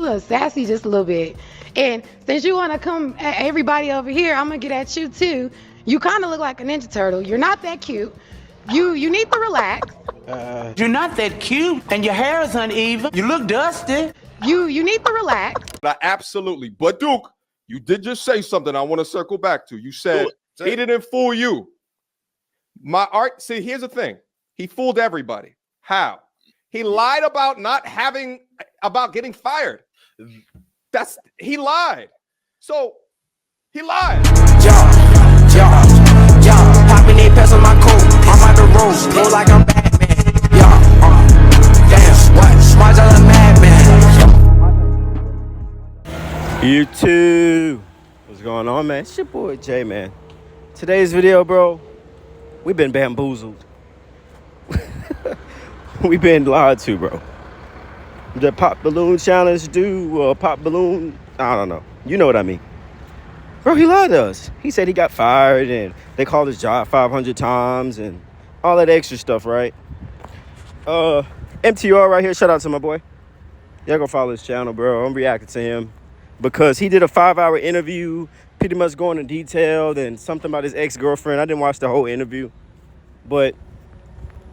little sassy just a little bit. And since you want to come at everybody over here, I'm gonna get at you too. You kind of look like a Ninja Turtle. You're not that cute. You need to relax. You're not that cute, and your hair is uneven. You look dusty. You need to relax. Absolutely. But Duke, you did just say something I want to circle back to. You said he didn't fool you. My art, see, here's the thing. He fooled everybody. How? He lied about getting fired. He lied. So he lied. Popping in pants on my coat. I'm out the road. Feel like I'm Batman. Damn, what? Smart as a madman. YouTube. What's going on, man? It's your boy Jay, man. Today's video, bro, we've been bamboozled. We've been lied to, bro. The pop balloon challenge pop balloon, I don't know. You know what I mean. Bro, he lied to us. He said he got fired and they called his job 500 times and all that extra stuff, right? MTR right here, shout out to my boy. Y'all go follow his channel, bro. I'm reacting to him because he did a 5-hour interview, pretty much going into detail and something about his ex-girlfriend. I didn't watch the whole interview, but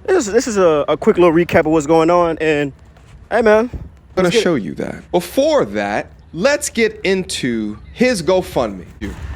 this is a quick little recap of what's going on. And hey, man, I'm going to show you that. Before that, let's get into his GoFundMe.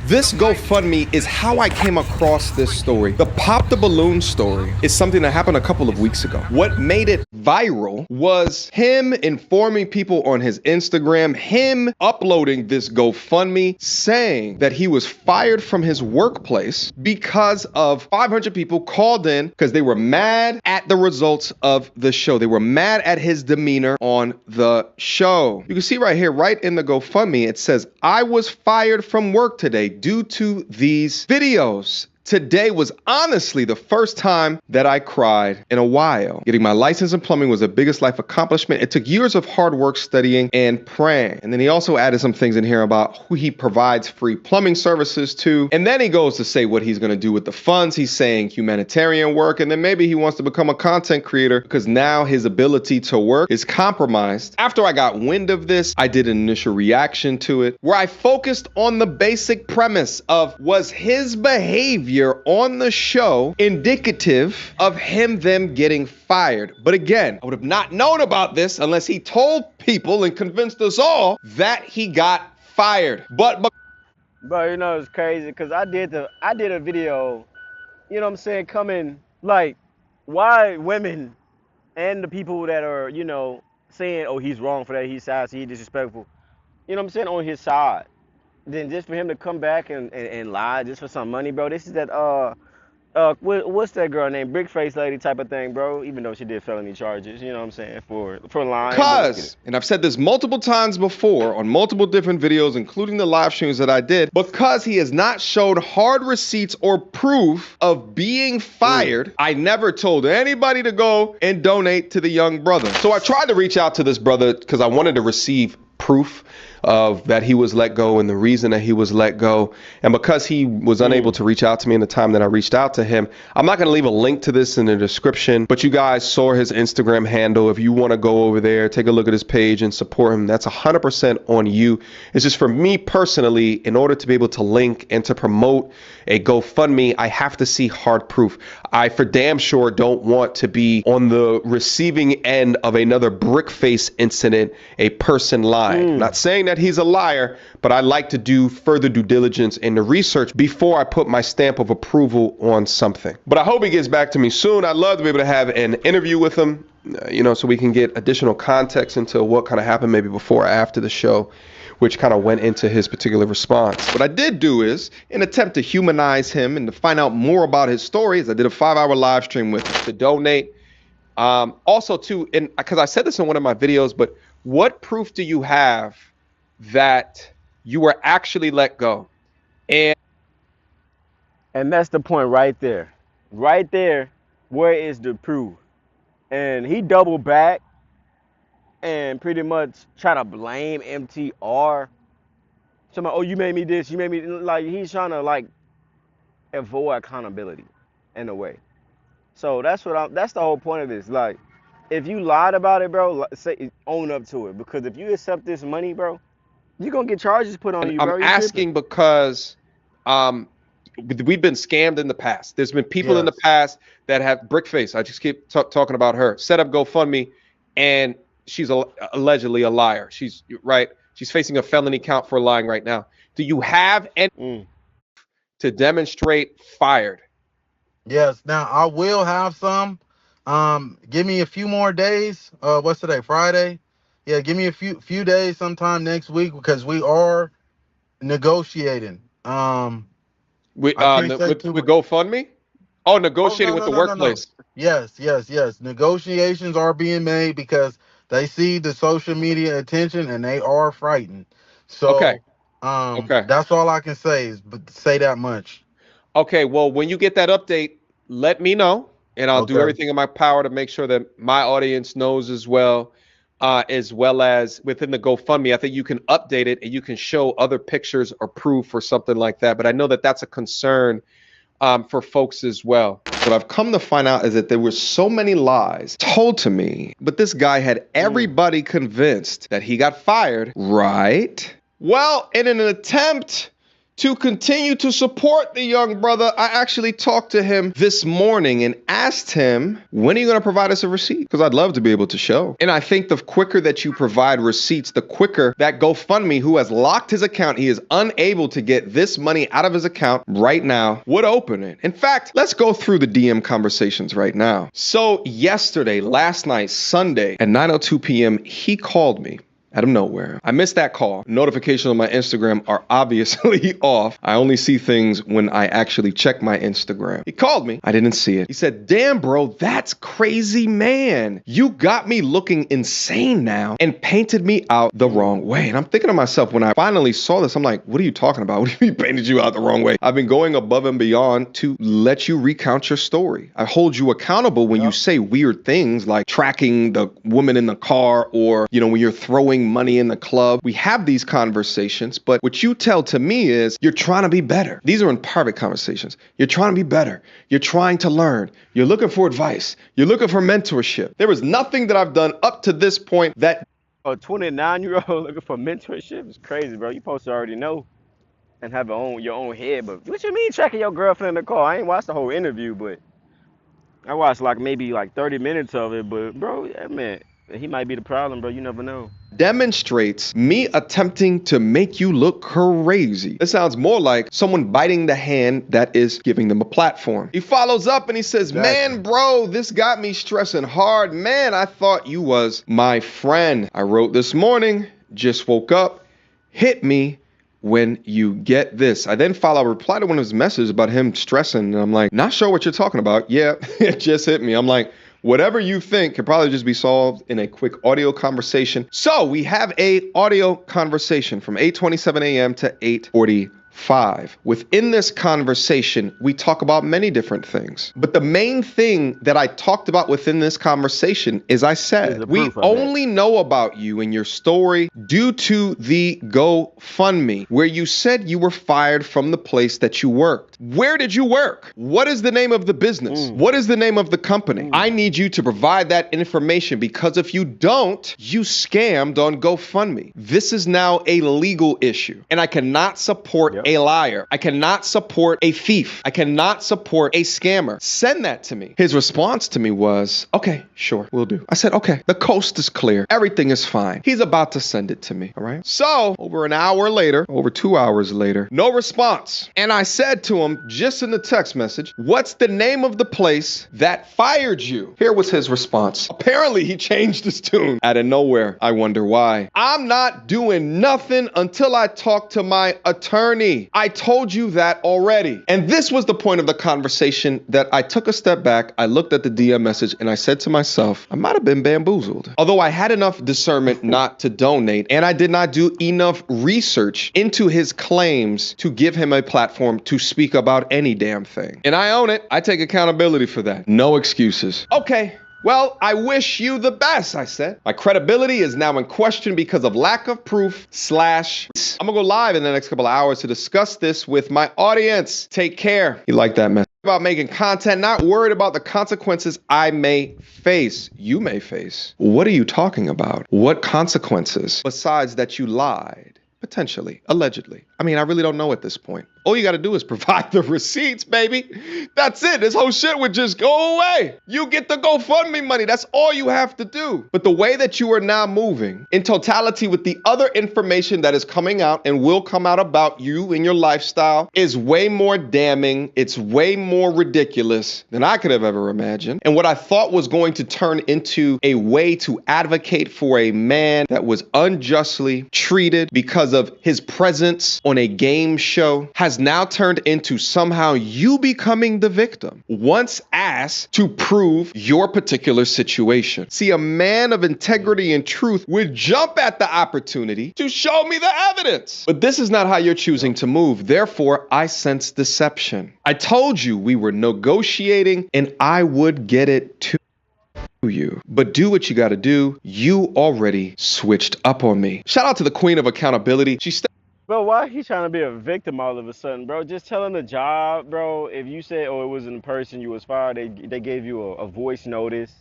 This GoFundMe is how I came across this story. The Pop the Balloon story is something that happened a couple of weeks ago. What made it viral was him informing people on his Instagram, him uploading this GoFundMe saying that he was fired from his workplace because of 500 people called in because they were mad at the results of the show. They were mad at his demeanor on the show. You can see right here, right in the GoFundMe, it says, I was fired from work today due to these videos. Today was honestly the first time that I cried in a while. Getting my license in plumbing was the biggest life accomplishment. It took years of hard work, studying, and praying. And then he also added some things in here about who he provides free plumbing services to. And then he goes to say what he's going to do with the funds. He's saying humanitarian work. And then maybe he wants to become a content creator because now his ability to work is compromised. After I got wind of this, I did an initial reaction to it where I focused on the basic premise of was his behavior on the show indicative of them getting fired. But again, I would have not known about this unless he told people and convinced us all that he got fired. But bro, you know it's crazy because I did a video, you know what I'm saying, coming like why women and the people that are, you know, saying, oh, he's wrong for that, he's sassy, he's disrespectful, you know what I'm saying, on his side. Then just for him to come back and lie just for some money, bro. This is that what's that girl named Brick Face Lady type of thing, bro. Even though she did felony charges, you know what I'm saying, for lying. Because, and I've said this multiple times before on multiple different videos, including the live streams that I did, because he has not showed hard receipts or proof of being fired, I never told anybody to go and donate to the young brother. So I tried to reach out to this brother because I wanted to receive proof of that he was let go and the reason that he was let go. And because he was unable to reach out to me in the time that I reached out to him, I'm not going to leave a link to this in the description, but you guys saw his Instagram handle. If you want to go over there, take a look at his page and support him, that's 100% on you. It's just for me personally, in order to be able to link and to promote a GoFundMe, I have to see hard proof. I for damn sure don't want to be on the receiving end of another brick face incident, a person lying. I'm not saying that he's a liar, but I like to do further due diligence in the research before I put my stamp of approval on something. But I hope he gets back to me soon. I'd love to be able to have an interview with him, you know, so we can get additional context into what kind of happened maybe before or after the show, which kind of went into his particular response. What I did do is, in an attempt to humanize him and to find out more about his story, is I did a 5-hour live stream with him to donate. Also, too, and because I said this in one of my videos, but what proof do you have that you were actually let go? And that's the point right there. Right there, where is the proof? And he doubled back and pretty much try to blame MTR. Somebody, oh, you made me this, you made me, like, he's trying to like avoid accountability in a way. So that's the whole point of this. Like, if you lied about it, bro, say own up to it. Because if you accept this money, bro, you're gonna get charges put on And you, I'm bro. You asking tripping. because we've been scammed in the past. There's been people in the Yes. past that have Brickface. I just keep talking about her. Set up GoFundMe, and she's allegedly a liar. She's right. She's facing a felony count for lying right now. Do you have any to demonstrate fired? Yes. Now I will have some. Give me a few more days. What's today? Friday. Yeah, give me a few days sometime next week because we are negotiating. With I can't say with too with much. GoFundMe? Oh, Oh, negotiating no, with no, the no, no, no. workplace. Yes. Negotiations are being made because they see the social media attention and they are frightened. Okay. So, Okay. that's all I can say is but say that much. Okay. Well, when you get that update, let me know, and I'll do Okay. everything in my power to make sure that my audience knows as well as within the GoFundMe. I think you can update it and you can show other pictures or proof or something like that. But I know that that's a concern for folks as well. What I've come to find out is that there were so many lies told to me, but this guy had everybody convinced that he got fired, right? Well, in an attempt to continue to support the young brother, I actually talked to him this morning and asked him, when are you going to provide us a receipt? Because I'd love to be able to show. And I think the quicker that you provide receipts, the quicker that GoFundMe, who has locked his account, he is unable to get this money out of his account right now, would open it. In fact, let's go through the DM conversations right now. So yesterday, last night, Sunday at 9:02 p.m., he called me out of nowhere. I missed that call. Notifications on my Instagram are obviously off. I only see things when I actually check my Instagram. He called me. I didn't see it. He said, damn, bro, that's crazy, man. You got me looking insane now and painted me out the wrong way. And I'm thinking to myself, when I finally saw this, I'm like, what are you talking about? What do you mean painted you out the wrong way? I've been going above and beyond to let you recount your story. I hold you accountable when you say weird things like tracking the woman in the car or, when you're throwing money in the club. We have these conversations, but what you tell to me is you're trying to be better. These are in private conversations. You're trying to be better. You're trying to learn. You're looking for advice. You're looking for mentorship. There is nothing that I've done up to this point that A 29-year-old looking for mentorship is crazy, bro. You supposed to already know and have your own head. But what you mean tracking your girlfriend in the car? I ain't watched the whole interview, but I watched maybe 30 minutes of it. But bro, that man, he might be the problem, bro. You never know. demonstrates me attempting to make you look crazy. It sounds more like someone biting the hand that is giving them a platform. He follows up and he says, man, bro, this got me stressing hard. Man, I thought you was my friend. I wrote this morning, just woke up, hit me when you get this. I then follow a reply to one of his messages about him stressing. And I'm like, not sure what you're talking about. Yeah, it just hit me. I'm like, whatever you think could probably just be solved in a quick audio conversation. So we have a audio conversation from 8:27 a.m. to 8:45. Within this conversation, we talk about many different things. But the main thing that I talked about within this conversation is I said, we only know about you and your story due to the GoFundMe, where you said you were fired from the place that you worked. Where did you work? What is the name of the business? What is the name of the company? I need you to provide that information, because if you don't, you scammed on GoFundMe. This is now a legal issue, and I cannot support a liar. I cannot support a thief. I cannot support a scammer. Send that to me. His response to me was, okay, sure, we'll do. I said, okay, the coast is clear. Everything is fine. He's about to send it to me, all right? So over an hour later, over 2 hours later, no response. And I said to him, just in the text message, what's the name of the place that fired you? Here was his response. Apparently he changed his tune out of nowhere. I wonder why. I'm not doing nothing until I talk to my attorney. I told you that already. And this was the point of the conversation that I took a step back. I looked at the DM message and I said to myself, I might have been bamboozled. Although I had enough discernment not to donate, and I did not do enough research into his claims to give him a platform to speak about any damn thing. And I own it. I take accountability for that. No excuses. Okay. Well, I wish you the best, I said. My credibility is now in question because of lack of proof / I'm gonna go live in the next couple of hours to discuss this with my audience. Take care. You like that message? about making content, not worried about the consequences I may face. You may face. What are you talking about? What consequences besides that you lied? Potentially, allegedly. I mean, I really don't know at this point. All you got to do is provide the receipts, baby. That's it. This whole shit would just go away. You get the GoFundMe money. That's all you have to do. But the way that you are now moving in totality with the other information that is coming out and will come out about you and your lifestyle is way more damning. It's way more ridiculous than I could have ever imagined. And what I thought was going to turn into a way to advocate for a man that was unjustly treated because of his presence on a game show has now turned into somehow you becoming the victim once asked to prove your particular situation. See, a man of integrity and truth would jump at the opportunity to show me the evidence. But this is not how you're choosing to move. Therefore, I sense deception. I told you we were negotiating and I would get it to you. But do what you got to do. You already switched up on me. Shout out to the queen of accountability. Bro, why he trying to be a victim all of a sudden, bro? Just tell him the job, bro. If you said, oh, it was in person, you was fired, they gave you a voice notice.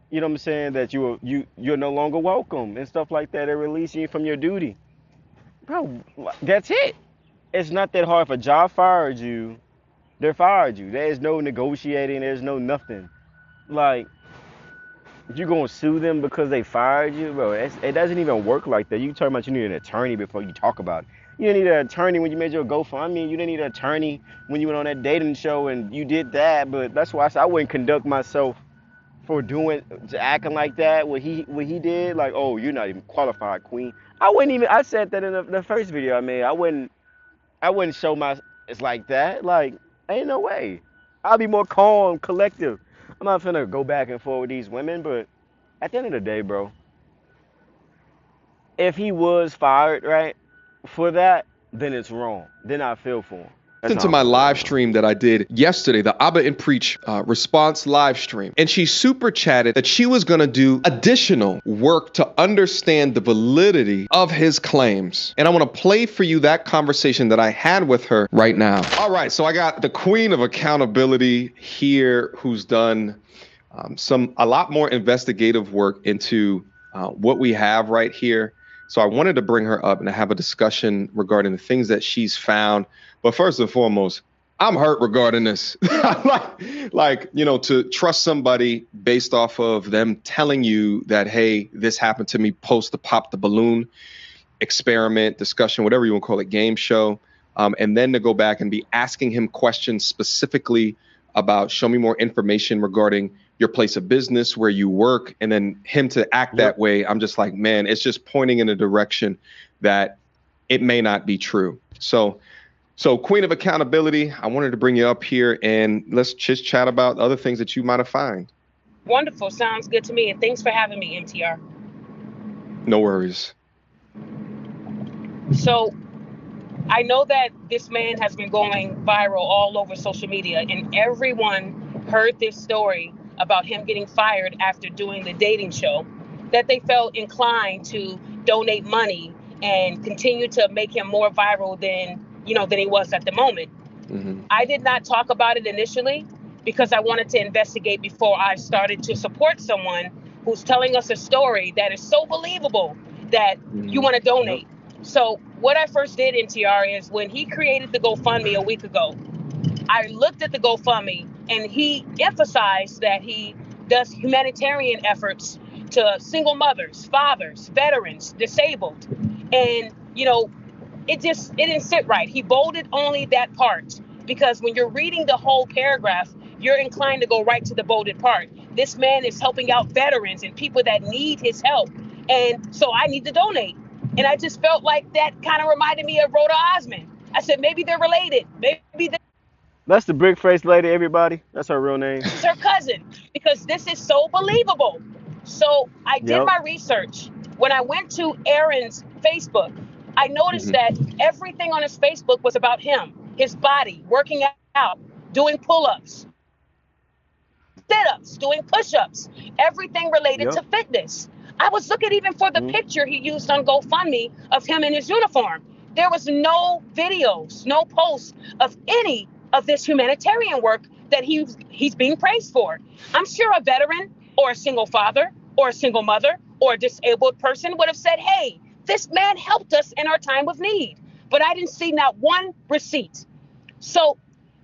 You know what I'm saying? That you're no longer welcome and stuff like that. They're releasing you from your duty. Bro, that's it. It's not that hard. If a job fired you, they fired you. There's no negotiating. There's no nothing. Like, you gonna sue them because they fired you, bro? It doesn't even work like that. You talking about you need an attorney before you talk about it. You didn't need an attorney when you made your GoFundMe. You didn't need an attorney when you went on that dating show and you did that. But that's why I said I wouldn't conduct myself for acting like that. What he did, like, oh, you're not even qualified, queen. I wouldn't even. I said that in the first video I made. I wouldn't show it's like that. Like, ain't no way. I'll be more calm, collective. I'm not finna go back and forth with these women, but at the end of the day, bro, if he was fired, right, for that, then it's wrong. Then I feel for him. Into my live stream that I did yesterday, the Abba and Preach response live stream. And she super chatted that she was going to do additional work to understand the validity of his claims. And I want to play for you that conversation that I had with her right now. All right, so I got the queen of accountability here who's done a lot more investigative work into what we have right here. So I wanted to bring her up and have a discussion regarding the things that she's found. But first and foremost, I'm hurt regarding this. like, you know, to trust somebody based off of them telling you that, hey, this happened to me post the Pop the Balloon experiment, discussion, whatever you want to call it, game show. And then to go back and be asking him questions specifically about show me more information regarding your place of business, where you work, and then him to act that way. I'm just like, man, it's just pointing in a direction that it may not be true. So queen of accountability, I wanted to bring you up here and let's just chat about other things that you might have found. Wonderful. Sounds good to me. And thanks for having me, MTR. No worries. So I know that this man has been going viral all over social media, and everyone heard this story about him getting fired after doing the dating show, that they felt inclined to donate money and continue to make him more viral than he was at the moment. Mm-hmm. I did not talk about it initially because I wanted to investigate before I started to support someone who's telling us a story that is so believable that you want to donate. So what I first did, NTR, is when he created the GoFundMe a week ago, I looked at the GoFundMe and he emphasized that he does humanitarian efforts to single mothers, fathers, veterans, disabled. And, it didn't sit right. He bolded only that part because when you're reading the whole paragraph, you're inclined to go right to the bolded part. This man is helping out veterans and people that need his help. And so I need to donate. And I just felt like that kind of reminded me of Rhoda Osmond. I said, maybe they're related. That's the brick face lady, everybody. That's her real name. It's her cousin, because this is so believable. So I did my research. When I went to Aaron's Facebook, I noticed that everything on his Facebook was about him, his body, working out, doing pull-ups, sit-ups, doing push-ups, everything related to fitness. I was looking even for the picture he used on GoFundMe of him in his uniform. There was no videos, no posts of any of this humanitarian work that he's being praised for. I'm sure a veteran or a single father or a single mother or a disabled person would have said, hey, this man helped us in our time of need. But I didn't see not one receipt. So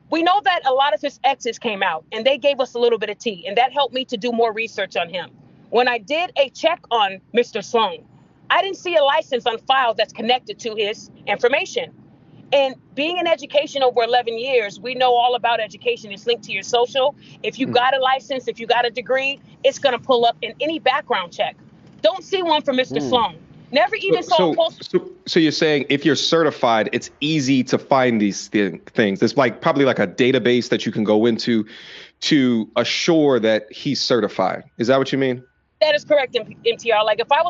we know that a lot of his exes came out and they gave us a little bit of tea, and that helped me to do more research on him. When I did a check on Mr. Sloan, I didn't see a license on file that's connected to his information. And being in education over 11 years, we know all about education. It's linked to your social. If you got a license, if you got a degree, it's going to pull up in any background check. Don't see one for Mr. Sloan. Never even saw a post. So you're saying if you're certified, it's easy to find these things. It's like probably like a database that you can go into to assure that he's certified. Is that what you mean? That is correct, MTR. Like if I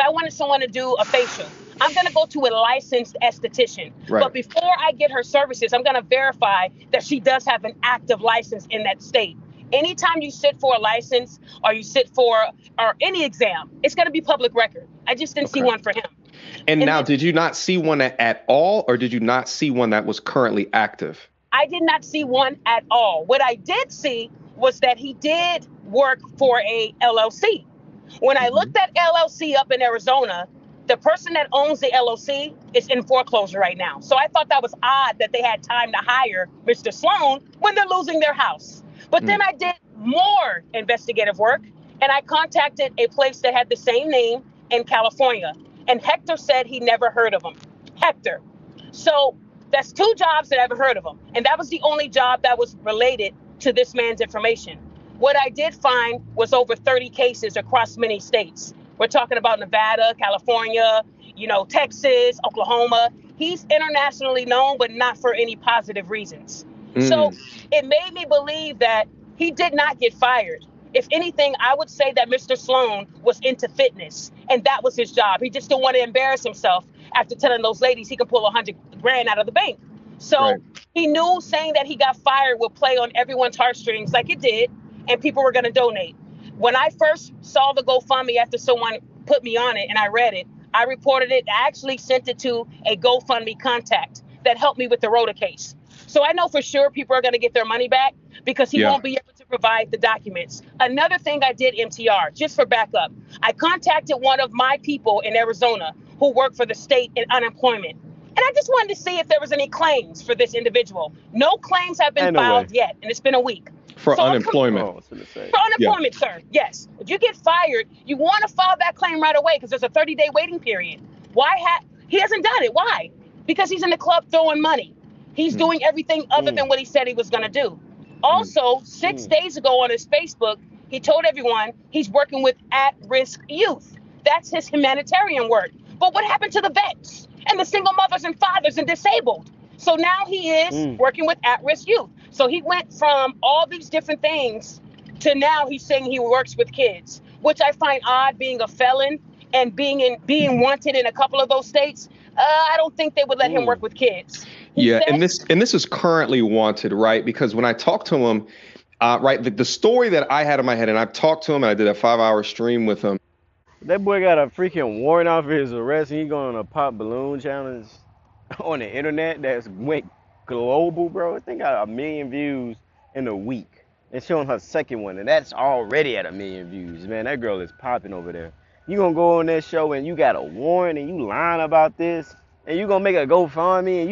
wanted someone to do a facial, I'm going to go to a licensed esthetician. Right. But before I get her services, I'm going to verify that she does have an active license in that state. Anytime you sit for a license or you sit for any exam, it's going to be public record. I just didn't see one for him. And now, did you not see one at all, or did you not see one that was currently active? I did not see one at all. What I did see was that he did work for a LLC. When I looked that LLC up in Arizona, the person that owns the LLC is in foreclosure right now. So I thought that was odd that they had time to hire Mr. Sloan when they're losing their house. But then I did more investigative work, and I contacted a place that had the same name in California. And Hector said he never heard of him. Hector. So that's 2 jobs that I haven't heard of him. And that was the only job that was related to this man's information. What I did find was over 30 cases across many states. We're talking about Nevada, California, Texas, Oklahoma. He's internationally known, but not for any positive reasons. So it made me believe that he did not get fired. If anything, I would say that Mr. Sloan was into fitness, and that was his job. He just didn't want to embarrass himself after telling those ladies he could pull $100 grand out of the bank. So he knew saying that he got fired would play on everyone's heartstrings like it did, and people were going to donate. When I first saw the GoFundMe after someone put me on it and I read it, I reported it. I actually sent it to a GoFundMe contact that helped me with the Rhoda case. So I know for sure people are going to get their money back because he won't be able to provide the documents. Another thing I did, MTR, just for backup, I contacted one of my people in Arizona who work for the state in unemployment. And I just wanted to see if there was any claims for this individual. No claims have been filed yet, and it's been a week. For unemployment. For unemployment, sir. Yes. If you get fired, you want to file that claim right away because there's a 30-day waiting period. He hasn't done it. Why? Because he's in the club throwing money. He's doing everything other than what he said he was going to do. Also, 6 days ago on his Facebook, he told everyone he's working with at-risk youth. That's his humanitarian work. But what happened to the vets and the single mothers and fathers and disabled? So now he is working with at-risk youth. So he went from all these different things to now he's saying he works with kids, which I find odd, being a felon and being wanted in a couple of those states. I don't think they would let him work with kids. And this is currently wanted, right? Because when I talked to him, the story that I had in my head, and I've talked to him, and I did a 5-hour stream with him. That boy got a freaking warrant out for his arrest, and he going on a pop balloon challenge on the internet that's went global, bro. I think got 1 million views in a week. And showing her second one, and that's already at 1 million views. Man, that girl is popping over there. You gonna go on that show and you got a warrant and you lying about this, and you gonna make a GoFundMe and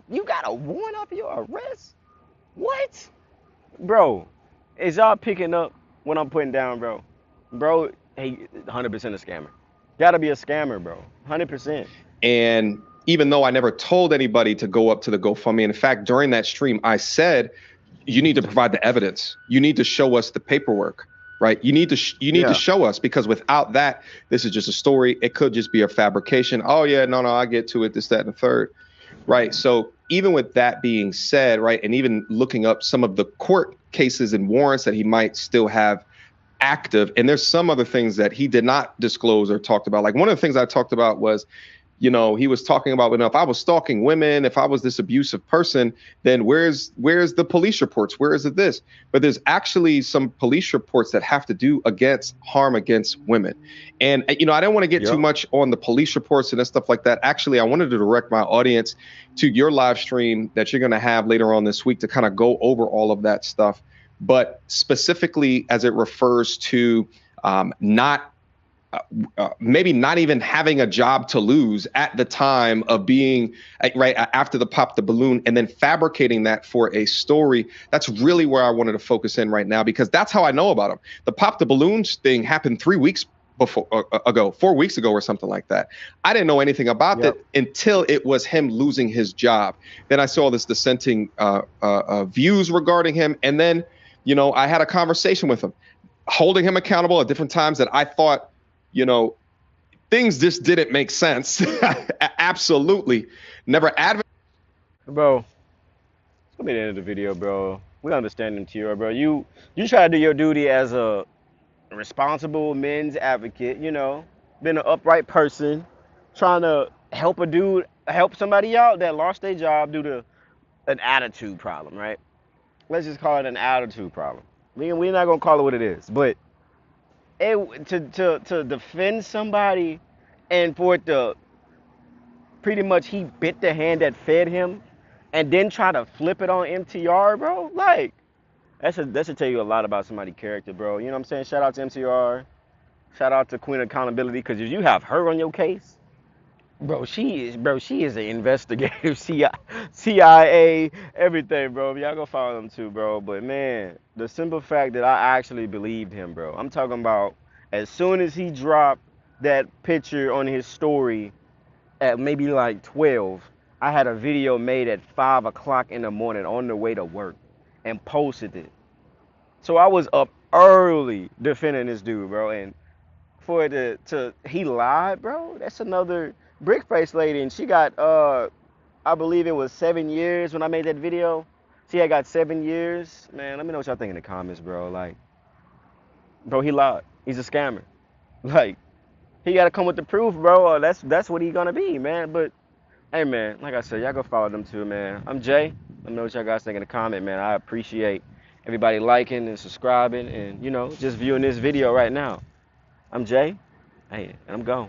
you got a warrant up for your arrest? What? Bro, is y'all picking up what I'm putting down, bro? Bro, hey, 100% a scammer. Gotta be a scammer, bro. 100%. And even though I never told anybody to go up to the GoFundMe, in fact, during that stream, I said, you need to provide the evidence. You need to show us the paperwork, right? You need to show us, because without that, this is just a story. It could just be a fabrication. Oh yeah, no, I get to it, this, that, and the third, right? So even with that being said, right, and even looking up some of the court cases and warrants that he might still have active, and there's some other things that he did not disclose or talked about. Like one of the things I talked about was you know, he was talking about, you know, if I was stalking women, if I was this abusive person, then where's the police reports? Where is it this? But there's actually some police reports that have to do against harm against women. And, you know, I don't want to get too much on the police reports and stuff like that. Actually, I wanted to direct my audience to your live stream that you're going to have later on this week to kind of go over all of that stuff. But specifically as it refers to not maybe not even having a job to lose at the time of being right after the pop the balloon and then fabricating that for a story. That's really where I wanted to focus in right now, because that's how I know about him. The pop the balloons thing happened 3 weeks ago, 4 weeks ago or something like that. I didn't know anything about it until it was him losing his job. Then I saw this dissenting views regarding him. And then, you know, I had a conversation with him, holding him accountable at different times that I thought, you know, things just didn't make sense. Absolutely. Never advocate. Bro, it's gonna be the end of the video, bro. We understand MTR, bro. You try to do your duty as a responsible men's advocate, you know, been an upright person, trying to help somebody out that lost their job due to an attitude problem, right? Let's just call it an attitude problem. We're not gonna call it what it is, but to defend somebody and for it to pretty much he bit the hand that fed him and then try to flip it on MTR, bro, like that should tell you a lot about somebody's character, bro. You know what I'm saying? Shout out to MTR, shout out to Queen Accountability, because if you have her on your case, she is an investigative CIA, everything, bro. Y'all go follow them too, bro. But man, the simple fact that I actually believed him, bro. I'm talking about as soon as he dropped that picture on his story at maybe like 12, I had a video made at 5 o'clock in the morning on the way to work and posted it. So I was up early defending this dude, bro. And for it he lied, bro. That's another brick face lady, and she got I believe it was 7 years when I made that video. She had got 7 years. Man, let me know what y'all think in the comments, bro. Like, bro, he lied. He's a scammer. Like, he gotta come with the proof, bro. That's what he gonna be, man. But hey, man, like I said, y'all go follow them too, man. I'm Jay. Let me know what y'all guys think in the comment, man. I appreciate everybody liking and subscribing and, you know, just viewing this video right now. I'm Jay. Hey, and I'm gone.